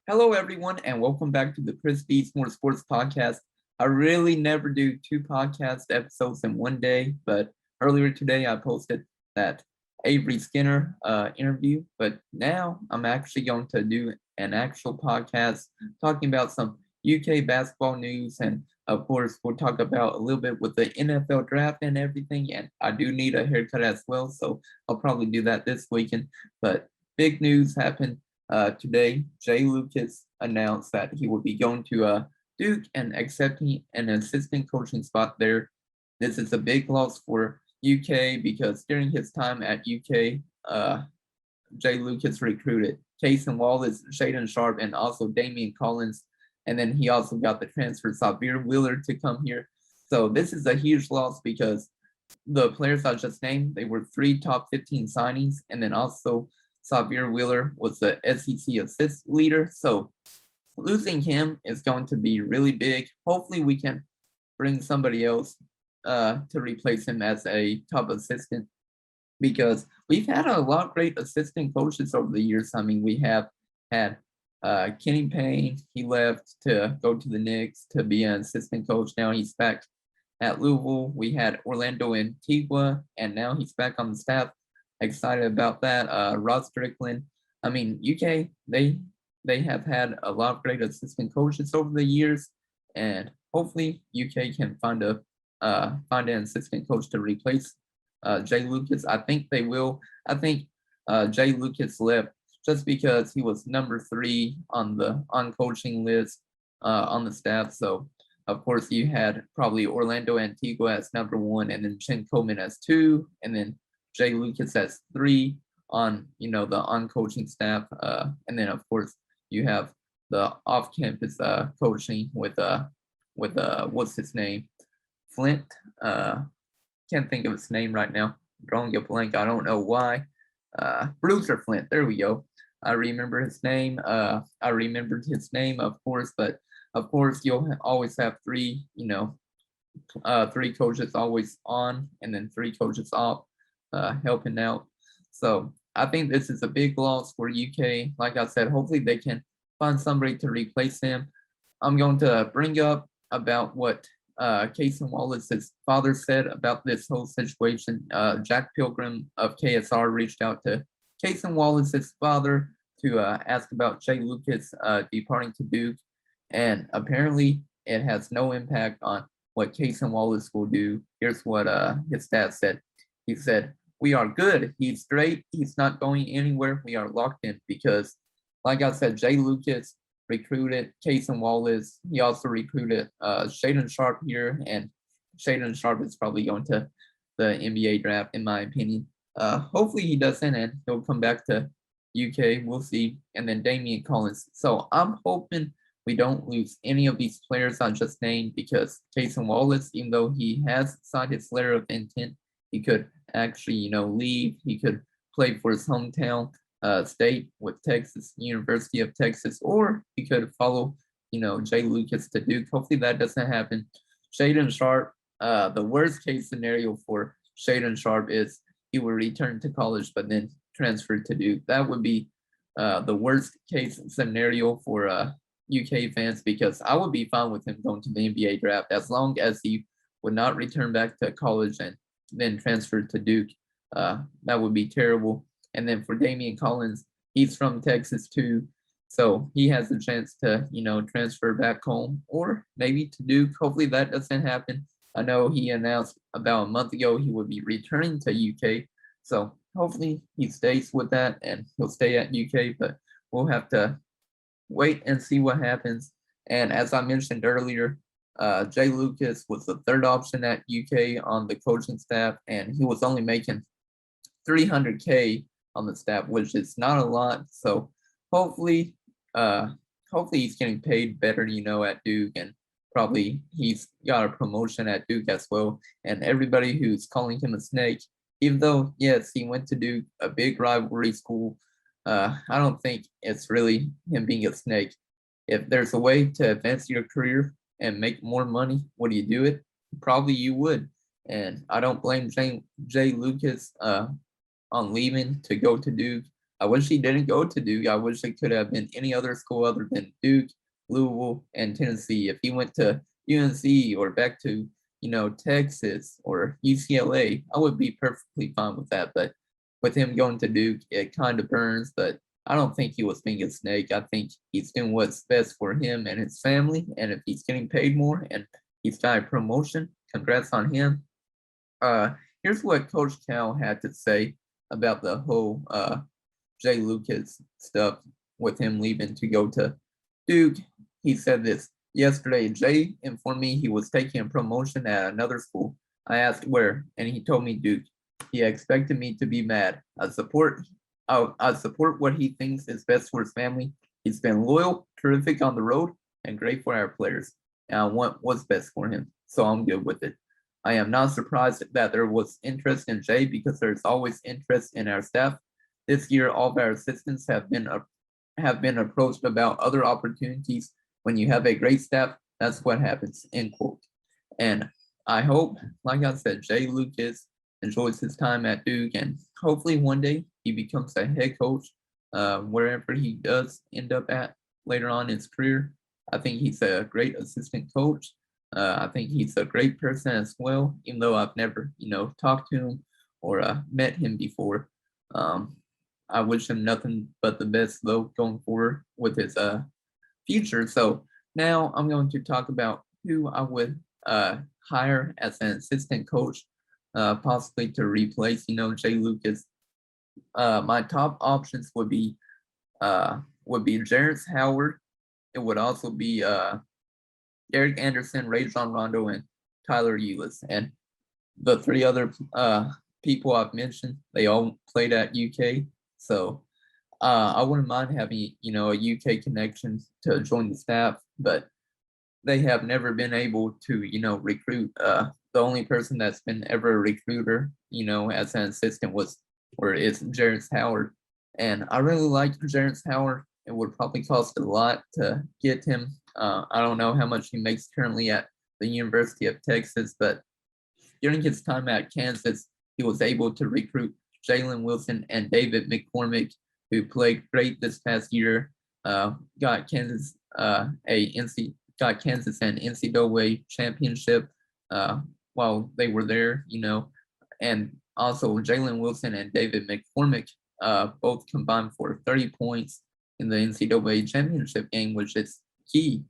Hello, everyone, and welcome back to the Chris Beats More Sports Podcast. I really never do two podcast episodes in one day, but earlier today I posted that Avery Skinner interview. But now I'm actually going to do an actual podcast talking about some UK basketball news, and of course we'll talk about a little bit with the NFL draft and everything. And I do need a haircut as well, so I'll probably do that this weekend. But big news happened today. Jay Lucas announced that he will be going to Duke and accepting an assistant coaching spot there. This is a big loss for UK because during his time at UK, Jay Lucas recruited Cason Wallace, Shaden Sharp, and also Damian Collins. And then he also got the transfer Xavier Wheeler to come here. So this is a huge loss because the players I just named, they were three top 15 signings. And then also Xavier Wheeler was the SEC assist leader. So losing him is going to be really big. Hopefully we can bring somebody else to replace him as a top assistant because we've had a lot of great assistant coaches over the years. I mean, we have had Kenny Payne. He left to go to the Knicks to be an assistant coach. Now he's back at Louisville. We had Orlando Antigua, and now he's back on the staff. Excited about that. Ross Strickland. I mean, UK, they have had a lot of great assistant coaches over the years, and hopefully UK can find an assistant coach to replace Jay Lucas. I think they will. I think Jay Lucas left just because he was number 3 on the coaching list on the staff. So of course you had probably Orlando Antigua as number 1, and then Chen Coleman as 2, and then Jay Lucas as 3 on the coaching staff. And then of course you have the off-campus coaching with what's his name, Flint. Can't think of his name right now. Drawing a blank. I don't know why. Bruiser Flint. There we go. I remember his name. I remembered his name, of course, but of course you'll always have 3, 3 coaches always on, and then 3 coaches off, helping out. So I think this is a big loss for UK. Like I said, hopefully they can find somebody to replace him. I'm going to bring up about what Cason Wallace's father said about this whole situation. Jack Pilgrim of KSR reached out to Cason Wallace's father to ask about Jay Lucas departing to Duke, and apparently it has no impact on what Cason Wallace will do. Here's what his dad said. He said, "We are good. He's great. He's not going anywhere. We are locked in because, like I said, Jay Lucas recruited Cason Wallace. He also recruited Shaden Sharp here, and Shaden Sharp is probably going to the NBA draft, in my opinion. Hopefully he doesn't, and he'll come back to UK. We'll see. And then Damian Collins. So I'm hoping we don't lose any of these players I just named because Cason Wallace, even though he has signed his letter of intent, he could actually, leave. He could play for his hometown state with Texas, University of Texas, or he could follow, Jay Lucas to Duke. Hopefully that doesn't happen. Shaden Sharp, the worst case scenario for Shaden Sharp is he will return to college but then transfer to Duke. That would be the worst case scenario for UK fans because I would be fine with him going to the NBA draft as long as he would not return back to college and then transfer to Duke. That would be terrible. And then for Damian Collins, he's from Texas too. So he has a chance to, transfer back home or maybe to Duke. Hopefully that doesn't happen. I know he announced about a month ago he would be returning to UK. So hopefully he stays with that and he'll stay at UK, but we'll have to wait and see what happens. And as I mentioned earlier, Jay Lucas was the 3rd option at UK on the coaching staff, and he was only making $300K on the staff, which is not a lot. So hopefully he's getting paid better, at Duke, and probably he's got a promotion at Duke as well. And everybody who's calling him a snake, even though yes, he went to Duke, a big rivalry school, I don't think it's really him being a snake. If there's a way to advance your career and make more money, would you do it? Probably you would. And I don't blame Jay Lucas on leaving to go to Duke. I wish he didn't go to Duke. I wish it could have been any other school other than Duke, Louisville, and Tennessee. If he went to UNC or back to, Texas or UCLA, I would be perfectly fine with that. But with him going to Duke, it kind of burns. But I don't think he was being a snake. I think he's doing what's best for him and his family. And if he's getting paid more and he's got a promotion, congrats on him. Uh, Here's what Coach Cal had to say about the whole Jay Lucas stuff with him leaving to go to Duke. He said this yesterday. Jay informed me he was taking a promotion at another school. I asked where, and he told me Duke. He expected me to be mad. I support what he thinks is best for his family. He's been loyal, terrific on the road, and great for our players. And I want what's best for him, so I'm good with it. I am not surprised that there was interest in Jay because there's always interest in our staff. This year, all of our assistants have been approached about other opportunities. When you have a great staff, that's what happens. End quote. And I hope, like I said, Jay Lucas enjoys his time at Duke, and hopefully one day he becomes a head coach wherever he does end up at later on in his career. I think he's a great assistant coach. I think he's a great person as well, even though I've never, talked to him or met him before. Um, I wish him nothing but the best though going forward with his future. So now I'm going to talk about who I would hire as an assistant coach, possibly to replace, Jay Lucas. My top options would be Jarrett Howard. It would also be Derek Anderson, Rajon Rondo, and Tyler Eulis. And the three other people I've mentioned, they all played at UK. So I wouldn't mind having, a UK connection to join the staff, but they have never been able to, recruit. The only person that's been ever a recruiter, as an assistant is Jarrett Howard. And I really like Jarrett Howard. It would probably cost a lot to get him. I don't know how much he makes currently at the University of Texas, but during his time at Kansas, he was able to recruit Jalen Wilson and David McCormick, who played great this past year. Got Kansas got Kansas an NCAA championship while they were there, and also Jalen Wilson and David McCormick both combined for 30 points in the NCAA championship game, which is key.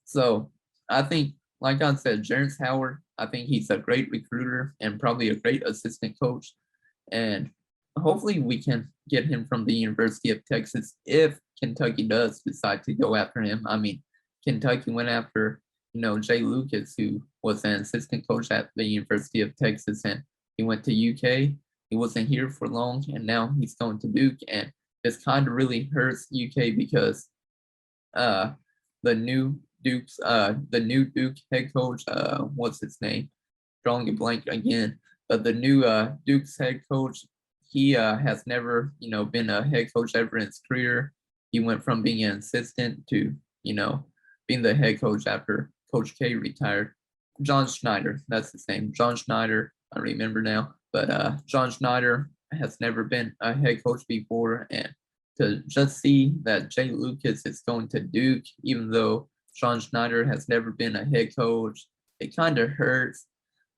So I think, like I said, Jarrett Howard, I think he's a great recruiter and probably a great assistant coach. And hopefully we can get him from the University of Texas if Kentucky does decide to go after him. I mean, Kentucky went after, Jay Lucas, who was an assistant coach at the University of Texas, and he went to UK. He wasn't here for long, and now he's going to Duke. And this kind of really hurts UK because uh, the new Duke head coach, what's his name? Drawing a blank again, but the new Duke's head coach, he has never, been a head coach ever in his career. He went from being an assistant to, being the head coach after Coach K retired. John Schneider, that's his name. John Schneider, I remember now. But John Schneider has never been a head coach before, and to just see that Jay Lucas is going to Duke, even though John Schneider has never been a head coach, it kind of hurts.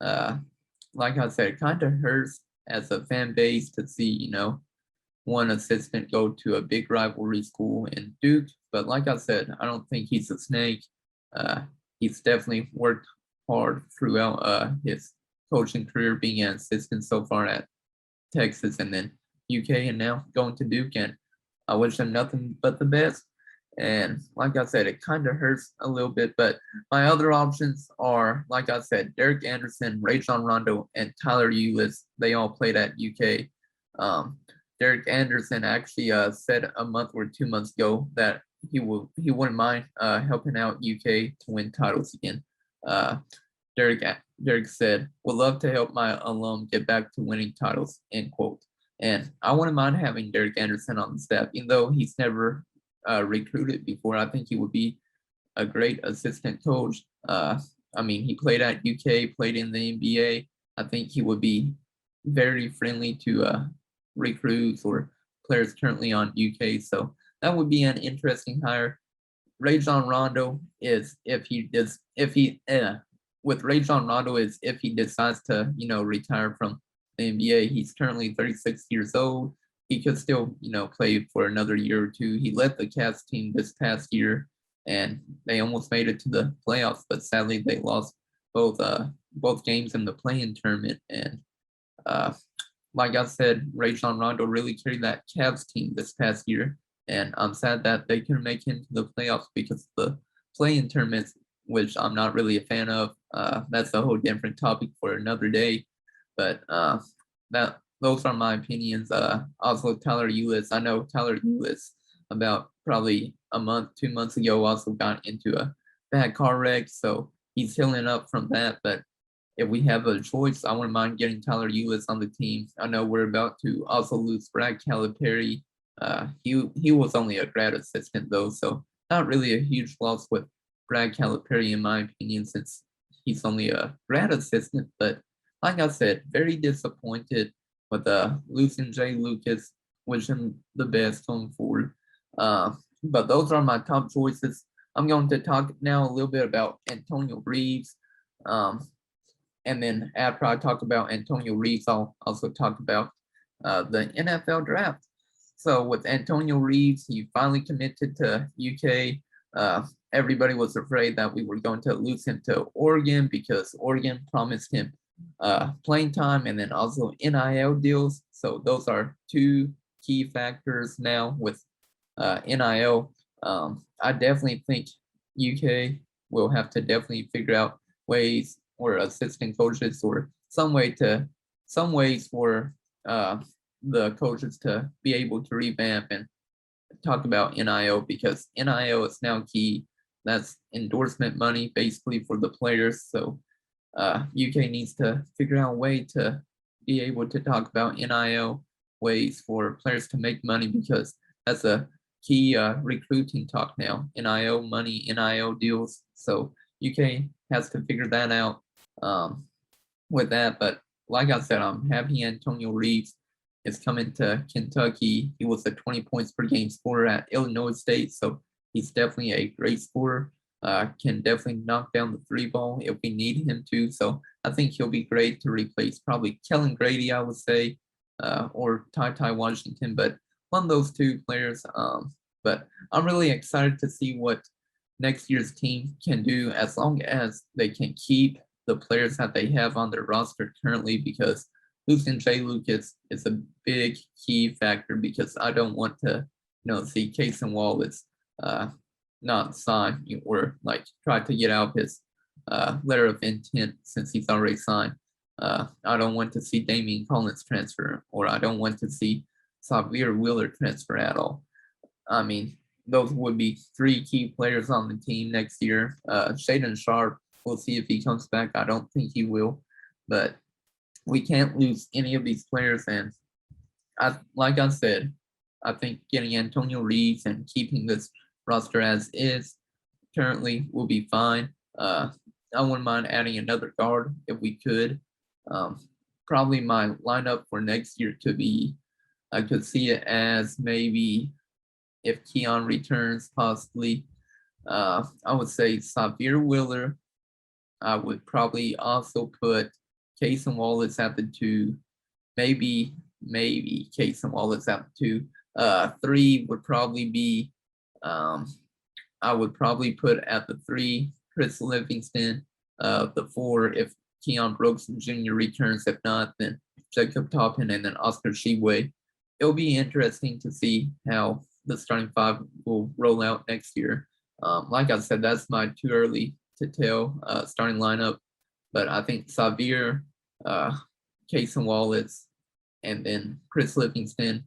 Uh, like I said, it kind of hurts as a fan base to see, one assistant go to a big rivalry school in Duke. But like I said, I don't think he's a snake. He's definitely worked hard throughout his coaching career, being an assistant so far at Texas and then UK and now going to Duke. And I wish him nothing but the best. And like I said, it kind of hurts a little bit, but my other options are, like I said, Derek Anderson, Rajon Rondo, and Tyler Eulis. They all played at UK. Derek Anderson actually said a month or 2 months ago that he wouldn't mind helping out UK to win titles again. Uh, Derek said, "Would love to help my alum get back to winning titles." End quote. And I wouldn't mind having Derek Anderson on the staff, even though he's never recruited before. I think he would be a great assistant coach. I mean, he played at UK, played in the NBA. I think he would be very friendly to recruits or players currently on UK. So that would be an interesting hire. Rajon Rondo is if he with Rajon Rondo is if he decides to retire from the NBA. He's currently 36 years old. He could still play for another year or two. He led the Cavs team this past year, and they almost made it to the playoffs, but sadly they lost both games in the play-in tournament. And uh, like I said, Rajon Rondo really carried that Cavs team this past year, and I'm sad that they couldn't make it to the playoffs because the play-in tournaments, which I'm not really a fan of. That's a whole different topic for another day. But that those are my opinions. Also, Tyler Ulis. I know Tyler Ulis about probably a month, 2 months ago, also got into a bad car wreck, so he's healing up from that. But if we have a choice, I wouldn't mind getting Tyler Ulis on the team. I know we're about to also lose Brad Calipari. He was only a grad assistant though, so not really a huge loss with Brad Calipari in my opinion, since he's only a grad assistant. But like I said, very disappointed with losing Jay Lucas. Wish him the best going forward. But those are my top choices. I'm going to talk now a little bit about Antonio Reeves. Um, and then after I talk about Antonio Reeves, I'll also talk about the NFL draft. So with Antonio Reeves, he finally committed to UK. Everybody was afraid that we were going to lose him to Oregon because Oregon promised him playing time and then also NIL deals. So those are two key factors now with NIL. I definitely think UK will have to definitely figure out ways or assistant coaches or some ways for the coaches to be able to revamp and talk about NIL, because NIL is now key. That's endorsement money basically for the players. So UK needs to figure out a way to be able to talk about NIL ways for players to make money, because that's a key recruiting talk now. NIL money, NIL deals. So UK has to figure that out with that. But like I said, I'm happy Antonio Reeves is coming to Kentucky. He was a 20 points per game scorer at Illinois State, so he's definitely a great scorer. Can definitely knock down the three ball if we need him to. So I think he'll be great to replace probably Kellen Grady, I would say, or Ty Washington, but one of those two players. But I'm really excited to see what next year's team can do, as long as they can keep the players that they have on their roster currently, because losing Jay Lucas is a big key factor, because I don't want to see Casey Wallace not sign or like try to get out his letter of intent since he's already signed. I don't want to see Damian Collins transfer, or I don't want to see Xavier Wheeler transfer at all. I mean, those would be three key players on the team next year. Shaden Sharp, we'll see if he comes back. I don't think he will, but we can't lose any of these players. And like I said, I think getting Antonio Reeves and keeping this roster as is currently will be fine. I wouldn't mind adding another guard if we could. Probably my lineup for next year could be, I could see it as maybe if Keon returns, possibly. I would say Xavier Wheeler. I would probably also put Casey Wallace at the 2. Maybe Casey Wallace at the 2. 3 would probably be, I would probably put at the 3 Chris Livingston. The 4 if Keon Brooks Jr. returns. If not, then Jacob Toppin and then Oscar Tshiebwe. It'll be interesting to see how the starting 5 will roll out next year. Like I said, that's my too early to tell starting lineup, but I think Xavier, Casey Wallace, and then Chris Livingston,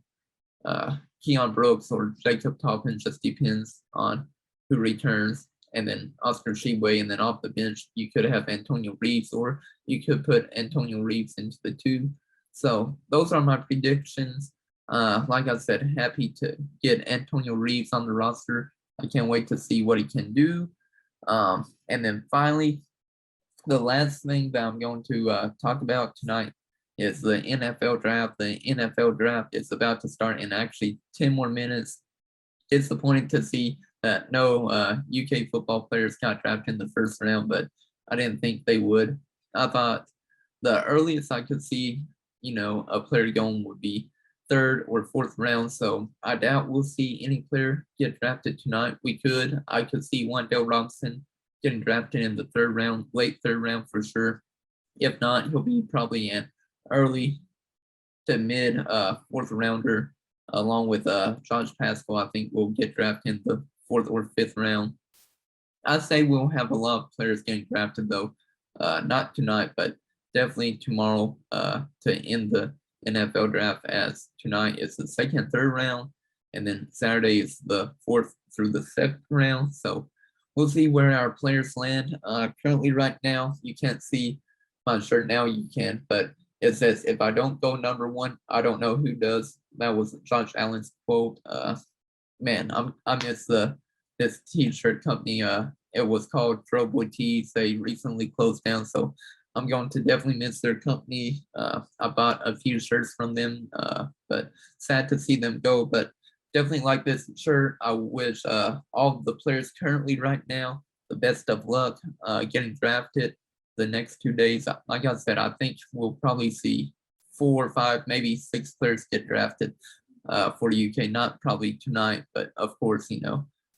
Keon Brooks, or Jacob Toppin, just depends on who returns, and then Oscar Tshiebwe, and then off the bench you could have Antonio Reeves, or you could put Antonio Reeves into the 2. So those are my predictions. Like I said, happy to get Antonio Reeves on the roster. I can't wait to see what he can do. And then finally, the last thing that I'm going to talk about tonight is the NFL draft. The NFL draft is about to start in actually 10 more minutes. It's disappointing to see that no UK football players got drafted in the first round, but I didn't think they would. I thought the earliest I could see, a player going would be third or fourth round. So I doubt we'll see any player get drafted tonight. I could see Wandale Robinson getting drafted in the third round, late third round for sure. If not, he'll be probably an early to mid fourth rounder, along with Josh Pascal. I think will get drafted in the fourth or fifth round. I say we'll have a lot of players getting drafted though, not tonight, but definitely tomorrow to end the NFL draft. As tonight is the second, third round, and then Saturday is the fourth through the second round. So we'll see where our players land. Currently, right now, you can't see my shirt now. You can, but it says if I don't go number one, I don't know who does. That was Josh Allen's quote. Man, I miss this t-shirt company. It was called Trouble Tees. They recently closed down, so I'm going to definitely miss their company. I bought a few shirts from them, but sad to see them go. But definitely like this shirt. I wish all the players currently right now the best of luck getting drafted the next 2 days. Like I said, I think we'll probably see 4 or 5, maybe 6 players get drafted for the UK. Not probably tonight, but of course,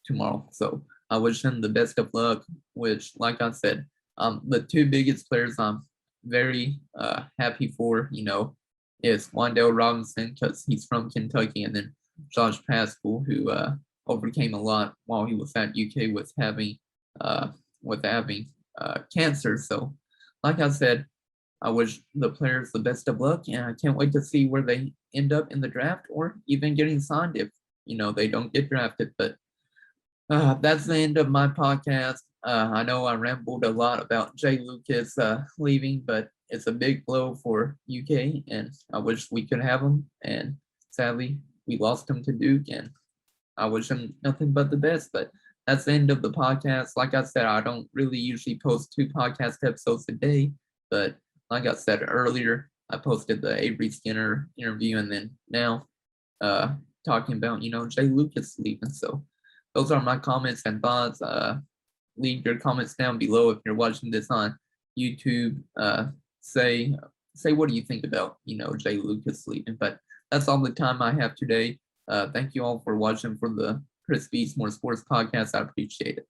tomorrow. So I wish him the best of luck. Which, like I said, the two biggest players I'm very happy for, is Wandale Robinson because he's from Kentucky, and then Josh Pascal, who overcame a lot while he was at UK uh, with having cancer. So, like I said, I wish the players the best of luck, and I can't wait to see where they end up in the draft or even getting signed if they don't get drafted. But that's the end of my podcast. I know I rambled a lot about Jay Lucas leaving, but it's a big blow for UK, and I wish we could have him. And sadly, we lost him to Duke, and I wish him nothing but the best. But that's the end of the podcast. Like I said, I don't really usually post 2 podcast episodes a day, but like I said earlier, I posted the Avery Skinner interview, and then now talking about Jay Lucas leaving. So those are my comments and thoughts. Leave your comments down below if you're watching this on YouTube. Say what do you think about Jay Lucas leaving. But that's all the time I have today. Thank you all for watching for the Chris Beats More Sports podcast. I appreciate it.